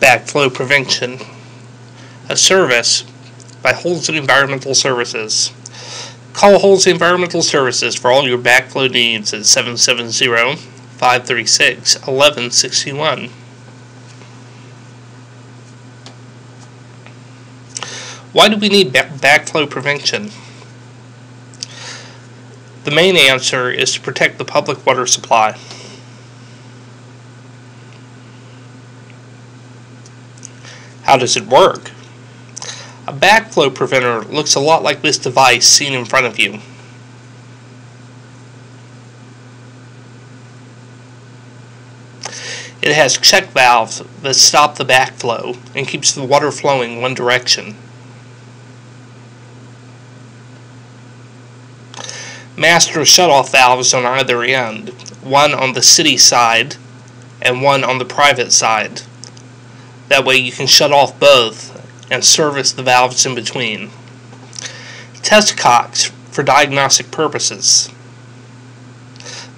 Backflow Prevention, a service by Halsey Environmental Services. Call Halsey Environmental Services for all your backflow needs at 770-536-1161. Why do we need backflow prevention? The main answer is to protect the public water supply. How does it work? A backflow preventer looks a lot like this device seen in front of you. It has check valves that stop the backflow and keeps the water flowing one direction. Master shutoff valves on either end, one on the city side and one on the private side. That way you can shut off both and service the valves in between. Test cocks for diagnostic purposes.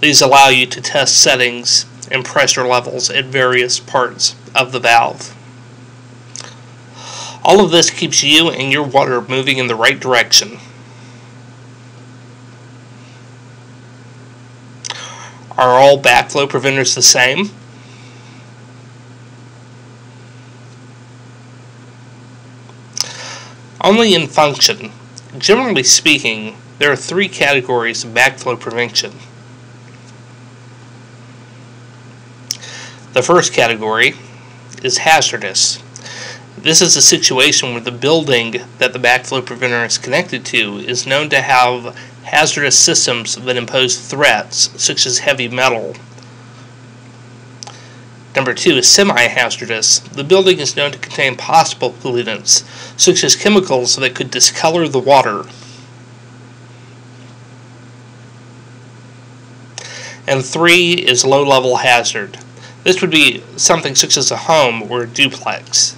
These allow you to test settings and pressure levels at various parts of the valve. All of this keeps you and your water moving in the right direction. Are all backflow preventers the same? Only in function. Generally speaking, there are three categories of backflow prevention. The first category is hazardous. This is a situation where the building that the backflow preventer is connected to is known to have hazardous systems that impose threats, such as heavy metal. Number two is semi-hazardous. The building is known to contain possible pollutants, such as chemicals that could discolor the water. And three is low-level hazard. This would be something such as a home or a duplex.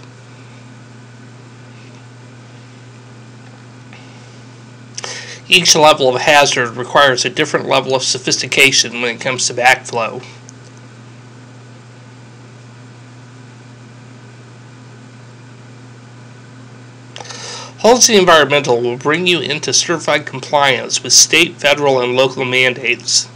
Each level of hazard requires a different level of sophistication when it comes to backflow. Halsey Environmental will bring you into certified compliance with state, federal, and local mandates.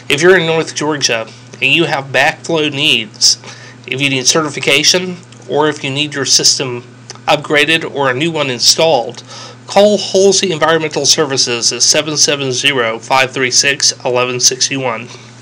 If you're in North Georgia and you have backflow needs, if you need certification, or if you need your system upgraded or a new one installed, call Halsey Environmental Services at 770-536-1161.